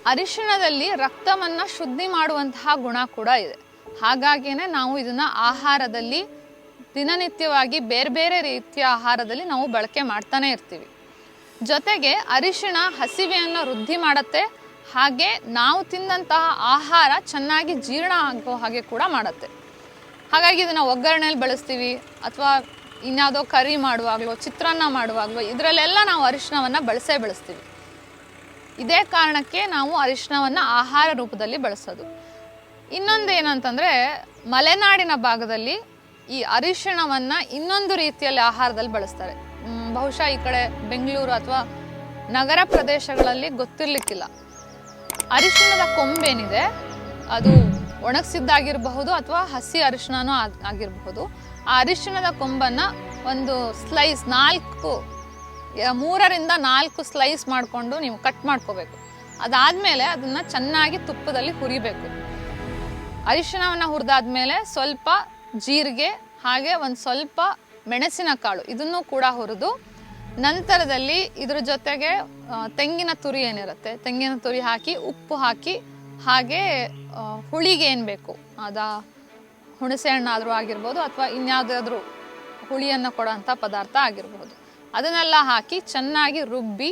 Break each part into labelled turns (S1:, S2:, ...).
S1: ಅರಿಶಿಣದಲ್ಲಿ ರಕ್ತವನ್ನು ಶುದ್ಧಿ ಮಾಡುವಂತಹ ಗುಣ ಕೂಡ ಇದೆ. ಹಾಗಾಗಿನೇ ನಾವು ಇದನ್ನು ಆಹಾರದಲ್ಲಿ ದಿನನಿತ್ಯವಾಗಿ ಬೇರೆ ಬೇರೆ ರೀತಿಯ ಆಹಾರದಲ್ಲಿ ನಾವು ಬಳಕೆ ಮಾಡ್ತಾನೆ ಇರ್ತೀವಿ. ಜೊತೆಗೆ ಅರಿಶಿಣ ಹಸಿವೆಯನ್ನು ವೃದ್ಧಿ ಮಾಡುತ್ತೆ, ಹಾಗೆ ನಾವು ತಿಂದಂತಹ ಆಹಾರ ಚೆನ್ನಾಗಿ ಜೀರ್ಣ ಆಗೋ ಹಾಗೆ ಕೂಡ ಮಾಡುತ್ತೆ. ಹಾಗಾಗಿ ಇದನ್ನು ಒಗ್ಗರಣೆಯಲ್ಲಿ ಬಳಸ್ತೀವಿ, ಅಥವಾ ಇನ್ಯಾವುದೋ ಕರಿ ಮಾಡುವಾಗಲೋ ಚಿತ್ರಾನ್ನ ಮಾಡುವಾಗಲೋ ಇದರಲ್ಲೆಲ್ಲ ನಾವು ಅರಿಶಿಣವನ್ನು ಬಳಸ್ತೀವಿ. ಇದೇ ಕಾರಣಕ್ಕೆ ನಾವು ಅರಿಶಿಣವನ್ನು ಆಹಾರ ರೂಪದಲ್ಲಿ ಬಳಸೋದು. ಇನ್ನೊಂದು ಏನಂತಂದರೆ, ಮಲೆನಾಡಿನ ಭಾಗದಲ್ಲಿ ಈ ಅರಿಶಿಣವನ್ನು ಇನ್ನೊಂದು ರೀತಿಯಲ್ಲಿ ಆಹಾರದಲ್ಲಿ ಬಳಸ್ತಾರೆ. ಬಹುಶಃ ಈ ಕಡೆ ಬೆಂಗಳೂರು ಅಥವಾ ನಗರ ಪ್ರದೇಶಗಳಲ್ಲಿ ಗೊತ್ತಿರಲಿಕ್ಕಿಲ್ಲ. ಅರಿಶಿಣದ ಕೊಂಬೇನಿದೆ, ಅದು ಒಣಗಿಸಿದ್ದಾಗಿರಬಹುದು ಅಥವಾ ಹಸಿ ಅರಿಶಿಣನೂ ಆಗಿರಬಹುದು. ಆ ಅರಿಶಿಣದ ಕೊಂಬನ್ನು ಒಂದು ಸ್ಲೈಸ್ 3ರಿಂದ 4 ಸ್ಲೈಸ್ ಮಾಡಿಕೊಂಡು ನೀವು ಕಟ್ ಮಾಡ್ಕೋಬೇಕು. ಅದಾದಮೇಲೆ ಅದನ್ನು ಚೆನ್ನಾಗಿ ತುಪ್ಪದಲ್ಲಿ ಹುರಿಬೇಕು. ಅರಿಶಿಣವನ್ನು ಹುರಿದಾದ್ಮೇಲೆ ಸ್ವಲ್ಪ ಜೀರಿಗೆ ಹಾಗೆ ಒಂದು ಸ್ವಲ್ಪ ಮೆಣಸಿನ ಕಾಳು ಇದನ್ನು ಕೂಡ ಹುರಿದು, ನಂತರದಲ್ಲಿ ಇದ್ರ ಜೊತೆಗೆ ತೆಂಗಿನ ತುರಿ ಏನಿರುತ್ತೆ, ತೆಂಗಿನ ತುರಿ ಹಾಕಿ ಉಪ್ಪು ಹಾಕಿ, ಹಾಗೆ ಹುಳಿಗೆ ಏನು ಬೇಕು ಹುಣಸೆ ಹಣ್ಣಾದರೂ ಆಗಿರ್ಬೋದು ಅಥವಾ ಇನ್ಯಾವುದಾದ್ರೂ ಹುಳಿಯನ್ನು ಕೊಡೋಂಥ ಪದಾರ್ಥ ಆಗಿರ್ಬೋದು, ಅದನ್ನೆಲ್ಲ ಹಾಕಿ ಚೆನ್ನಾಗಿ ರುಬ್ಬಿ,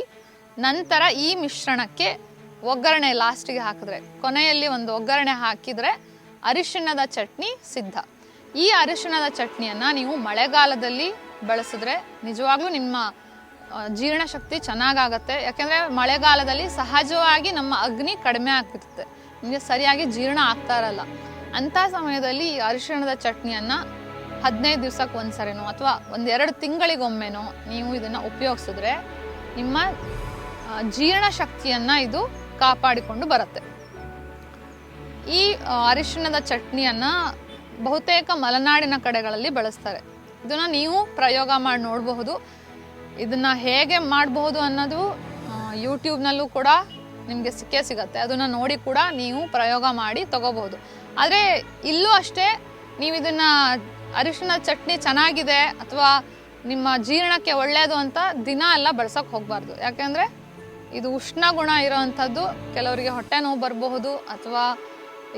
S1: ನಂತರ ಈ ಮಿಶ್ರಣಕ್ಕೆ ಒಗ್ಗರಣೆ ಲಾಸ್ಟಿಗೆ ಹಾಕಿದ್ರೆ, ಕೊನೆಯಲ್ಲಿ ಒಂದು ಒಗ್ಗರಣೆ ಹಾಕಿದರೆ ಅರಿಶಿಣದ ಚಟ್ನಿ ಸಿದ್ಧ. ಈ ಅರಿಶಿಣದ ಚಟ್ನಿಯನ್ನು ನೀವು ಮಳೆಗಾಲದಲ್ಲಿ ಬಳಸಿದ್ರೆ ನಿಜವಾಗ್ಲೂ ನಿಮ್ಮ ಜೀರ್ಣಶಕ್ತಿ ಚೆನ್ನಾಗಾಗತ್ತೆ. ಯಾಕೆಂದರೆ ಮಳೆಗಾಲದಲ್ಲಿ ಸಹಜವಾಗಿ ನಮ್ಮ ಅಗ್ನಿ ಕಡಿಮೆ ಆಗ್ತಿರುತ್ತೆ, ನಿಮಗೆ ಸರಿಯಾಗಿ ಜೀರ್ಣ ಆಗ್ತಾ ಇರಲ್ಲ. ಅಂಥ ಸಮಯದಲ್ಲಿ ಈ ಅರಿಶಿಣದ ಚಟ್ನಿಯನ್ನು 15 ದಿವಸಕ್ಕೆ ಒಂದ್ಸರಿನೋ ಅಥವಾ 1-2 ತಿಂಗಳಿಗೊಮ್ಮೆನೋ ನೀವು ಇದನ್ನು ಉಪಯೋಗಿಸಿದ್ರೆ ನಿಮ್ಮ ಜೀರ್ಣಶಕ್ತಿಯನ್ನು ಇದು ಕಾಪಾಡಿಕೊಂಡು ಬರುತ್ತೆ. ಈ ಅರಿಶಿಣದ ಚಟ್ನಿಯನ್ನು ಬಹುತೇಕ ಮಲೆನಾಡಿನ ಕಡೆಗಳಲ್ಲಿ ಬಳಸ್ತಾರೆ. ಇದನ್ನು ನೀವು ಪ್ರಯೋಗ ಮಾಡಿ ನೋಡಬಹುದು. ಇದನ್ನು ಹೇಗೆ ಮಾಡಬಹುದು ಅನ್ನೋದು ಯೂಟ್ಯೂಬ್ನಲ್ಲೂ ಕೂಡ ನಿಮಗೆ ಸಿಗತ್ತೆ. ಅದನ್ನು ನೋಡಿ ಕೂಡ ನೀವು ಪ್ರಯೋಗ ಮಾಡಿ ತಗೋಬಹುದು. ಆದರೆ ಇಲ್ಲೂ ಅಷ್ಟೇ, ನೀವು ಇದನ್ನು ಅರಿಶಿಣ ಚಟ್ನಿ ಚೆನ್ನಾಗಿದೆ ಅಥವಾ ನಿಮ್ಮ ಜೀರ್ಣಕ್ಕೆ ಒಳ್ಳೆಯದು ಅಂತ ದಿನ ಎಲ್ಲ ಬಳಸೋಕೆ ಹೋಗಬಾರ್ದು. ಯಾಕೆಂದರೆ ಇದು ಉಷ್ಣ ಗುಣ ಇರೋವಂಥದ್ದು, ಕೆಲವರಿಗೆ ಹೊಟ್ಟೆ ನೋವು ಬರಬಹುದು ಅಥವಾ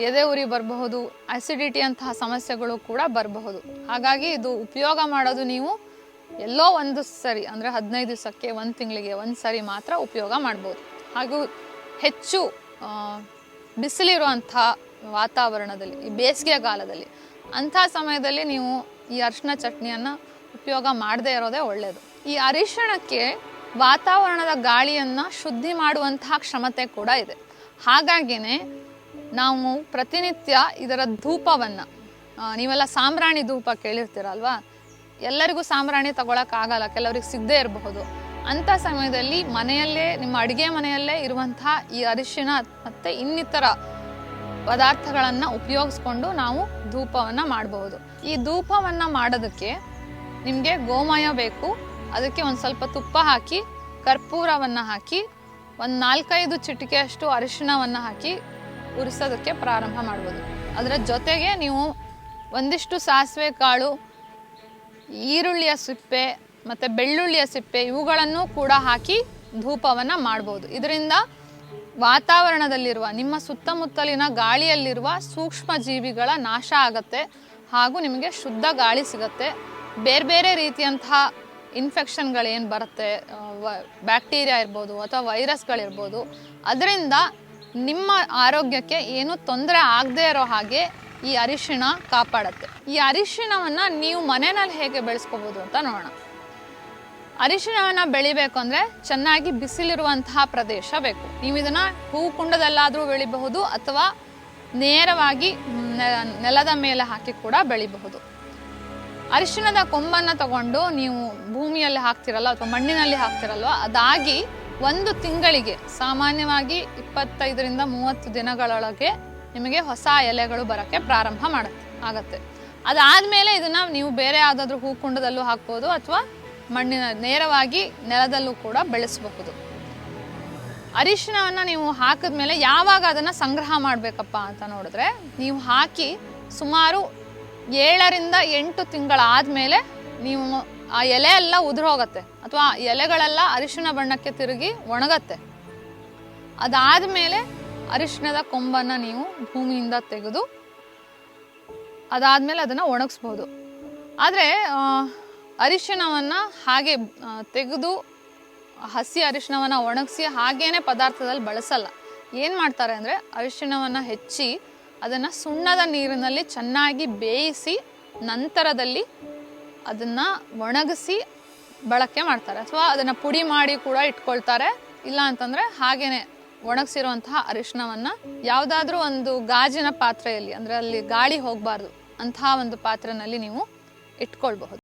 S1: ಎದೆ ಉರಿ ಬರಬಹುದು, ಆಸಿಡಿಟಿ ಅಂತಹ ಸಮಸ್ಯೆಗಳು ಕೂಡ ಬರಬಹುದು. ಹಾಗಾಗಿ ಇದು ಉಪಯೋಗ ಮಾಡೋದು ನೀವು ಎಲ್ಲೋ ಒಂದು ಸರಿ, ಅಂದರೆ 15 ದಿವಸಕ್ಕೆ 1 ತಿಂಗಳಿಗೆ 1 ಸರಿ ಮಾತ್ರ ಉಪಯೋಗ ಮಾಡ್ಬೋದು. ಹಾಗೂ ಹೆಚ್ಚು ಬಿಸಿಲಿರುವಂಥ ವಾತಾವರಣದಲ್ಲಿ, ಈ ಬೇಸಿಗೆಗಾಲದಲ್ಲಿ ಅಂಥ ಸಮಯದಲ್ಲಿ ನೀವು ಈ ಅರಿಶಿಣ ಚಟ್ನಿಯನ್ನು ಉಪಯೋಗ ಮಾಡದೇ ಇರೋದೇ ಒಳ್ಳೆಯದು. ಈ ಅರಿಶಿಣಕ್ಕೆ ವಾತಾವರಣದ ಗಾಳಿಯನ್ನು ಶುದ್ಧಿ ಮಾಡುವಂತಹ ಕ್ಷಮತೆ ಕೂಡ ಇದೆ. ಹಾಗಾಗಿಯೇ ನಾವು ಪ್ರತಿನಿತ್ಯ ಇದರ ಧೂಪವನ್ನು, ನೀವೆಲ್ಲ ಸಾಂಬ್ರಾಣಿ ಧೂಪ ಕೇಳಿರ್ತೀರಲ್ವಾ, ಎಲ್ಲರಿಗೂ ಸಾಂಬ್ರಾಣಿ ತಗೊಳಕ್ಕಾಗಲ್ಲ, ಕೆಲವ್ರಿಗೆ ಸಿಗದೇ ಇರಬಹುದು. ಅಂಥ ಸಮಯದಲ್ಲಿ ಮನೆಯಲ್ಲೇ, ನಿಮ್ಮ ಅಡುಗೆ ಮನೆಯಲ್ಲೇ ಇರುವಂತಹ ಈ ಅರಿಶಿಣ ಮತ್ತು ಇನ್ನಿತರ ಪದಾರ್ಥಗಳನ್ನು ಉಪಯೋಗಿಸ್ಕೊಂಡು ನಾವು ಧೂಪವನ್ನು ಮಾಡಬಹುದು. ಈ ಧೂಪವನ್ನು ಮಾಡೋದಕ್ಕೆ ನಿಮಗೆ ಗೋಮಯ ಬೇಕು. ಅದಕ್ಕೆ ಒಂದು ಸ್ವಲ್ಪ ತುಪ್ಪ ಹಾಕಿ, ಕರ್ಪೂರವನ್ನು ಹಾಕಿ, ಒಂದು 4-5 ಚಿಟಿಕೆಯಷ್ಟು ಅರಿಶಿಣವನ್ನು ಹಾಕಿ ಉರಿಸೋದಕ್ಕೆ ಪ್ರಾರಂಭ ಮಾಡ್ಬೋದು. ಅದರ ಜೊತೆಗೆ ನೀವು ಒಂದಿಷ್ಟು ಸಾಸಿವೆ ಕಾಳು, ಈರುಳ್ಳಿಯ ಸಿಪ್ಪೆ ಮತ್ತು ಬೆಳ್ಳುಳ್ಳಿಯ ಸಿಪ್ಪೆ ಇವುಗಳನ್ನು ಕೂಡ ಹಾಕಿ ಧೂಪವನ್ನು ಮಾಡ್ಬೋದು. ಇದರಿಂದ ವಾತಾವರಣದಲ್ಲಿರುವ, ನಿಮ್ಮ ಸುತ್ತಮುತ್ತಲಿನ ಗಾಳಿಯಲ್ಲಿರುವ ಸೂಕ್ಷ್ಮ ಜೀವಿಗಳ ನಾಶ ಆಗತ್ತೆ, ಹಾಗೂ ನಿಮಗೆ ಶುದ್ಧ ಗಾಳಿ ಸಿಗತ್ತೆ. ಬೇರೆ ಬೇರೆ ರೀತಿಯಂತಹ ಇನ್ಫೆಕ್ಷನ್ಗಳೇನು ಬರುತ್ತೆ, ಬ್ಯಾಕ್ಟೀರಿಯಾ ಇರ್ಬೋದು ಅಥವಾ ವೈರಸ್ಗಳಿರ್ಬೋದು, ಅದರಿಂದ ನಿಮ್ಮ ಆರೋಗ್ಯಕ್ಕೆ ಏನು ತೊಂದರೆ ಆಗದೇ ಇರೋ ಹಾಗೆ ಈ ಅರಿಶಿಣ ಕಾಪಾಡುತ್ತೆ. ಈ ಅರಿಶಿಣವನ್ನು ನೀವು ಮನೆಯಲ್ಲಿ ಹೇಗೆ ಬೆಳೆಸ್ಕೋಬೋದು ಅಂತ ನೋಡೋಣ. ಅರಿಶಿಣವನ್ನು ಬೆಳಿಬೇಕು ಅಂದರೆ ಚೆನ್ನಾಗಿ ಬಿಸಿಲಿರುವಂತಹ ಪ್ರದೇಶ ಬೇಕು. ನೀವು ಇದನ್ನು ಹೂವು ಕುಂಡದಲ್ಲಾದರೂ ಬೆಳಿಬಹುದು ಅಥವಾ ನೇರವಾಗಿ ನೆಲದ ಮೇಲೆ ಹಾಕಿ ಕೂಡ ಬೆಳಿಬಹುದು. ಅರಿಶಿಣದ ಕೊಂಬನ್ನು ತಗೊಂಡು ನೀವು ಭೂಮಿಯಲ್ಲಿ ಹಾಕ್ತಿರಲ್ಲ ಅಥವಾ ಮಣ್ಣಿನಲ್ಲಿ ಹಾಕ್ತಿರಲ್ವ, ಅದಾಗಿ 1 ತಿಂಗಳಿಗೆ ಸಾಮಾನ್ಯವಾಗಿ 25ರಿಂದ 30 ದಿನಗಳೊಳಗೆ ನಿಮಗೆ ಹೊಸ ಎಲೆಗಳು ಬರೋಕ್ಕೆ ಪ್ರಾರಂಭ ಆಗತ್ತೆ. ಅದಾದಮೇಲೆ ಇದನ್ನು ನೀವು ಬೇರೆ ಯಾವುದಾದ್ರೂ ಹೂಕುಂಡದಲ್ಲೂ ಹಾಕ್ಬೋದು ಅಥವಾ ನೇರವಾಗಿ ನೆಲದಲ್ಲೂ ಕೂಡ ಬೆಳೆಸಬಹುದು. ಅರಿಶಿಣವನ್ನು ನೀವು ಹಾಕಿದ್ಮೇಲೆ ಯಾವಾಗ ಅದನ್ನು ಸಂಗ್ರಹ ಮಾಡಬೇಕಪ್ಪ ಅಂತ ನೋಡಿದ್ರೆ, ನೀವು ಹಾಕಿ ಸುಮಾರು 7ರಿಂದ 8 ತಿಂಗಳಾದಮೇಲೆ ನೀವು ಆ ಎಲೆ ಎಲ್ಲ ಉದುರೋಗತ್ತೆ ಅಥವಾ ಎಲೆಗಳೆಲ್ಲ ಅರಿಶಿಣ ಬಣ್ಣಕ್ಕೆ ತಿರುಗಿ ಒಣಗತ್ತೆ. ಅದಾದಮೇಲೆ ಅರಿಶಿಣದ ಕೊಂಬನ್ನು ನೀವು ಭೂಮಿಯಿಂದ ತೆಗೆದು ಅದಾದಮೇಲೆ ಅದನ್ನು ಒಣಗಿಸ್ಬೋದು. ಆದರೆ ಅರಿಶಿಣವನ್ನು ಹಾಗೆ ತೆಗೆದು ಹಸಿ ಅರಿಶಿಣವನ್ನು ಒಣಗಿಸಿ ಹಾಗೇನೆ ಪದಾರ್ಥದಲ್ಲಿ ಬಳಸಲ್ಲ. ಏನು ಮಾಡ್ತಾರೆ ಅಂದರೆ ಅರಿಶಿಣವನ್ನು ಹೆಚ್ಚಿ ಅದನ್ನು ಸುಣ್ಣದ ನೀರಿನಲ್ಲಿ ಚೆನ್ನಾಗಿ ಬೇಯಿಸಿ ನಂತರದಲ್ಲಿ ಅದನ್ನು ಒಣಗಿಸಿ ಬಳಕೆ ಮಾಡ್ತಾರೆ, ಅಥವಾ ಅದನ್ನು ಪುಡಿ ಮಾಡಿ ಕೂಡ ಇಟ್ಕೊಳ್ತಾರೆ. ಇಲ್ಲ ಅಂತಂದರೆ ಹಾಗೇನೆ ಒಣಗಿಸಿರುವಂತಹ ಅರಿಶಿಣವನ್ನು ಯಾವುದಾದ್ರೂ ಒಂದು ಗಾಜಿನ ಪಾತ್ರೆಯಲ್ಲಿ, ಅಂದರೆ ಅಲ್ಲಿ ಗಾಳಿ ಹೋಗಬಾರ್ದು ಅಂತಹ ಒಂದು ಪಾತ್ರೆಯಲ್ಲಿ ನೀವು ಇಟ್ಕೊಳ್ಬಹುದು.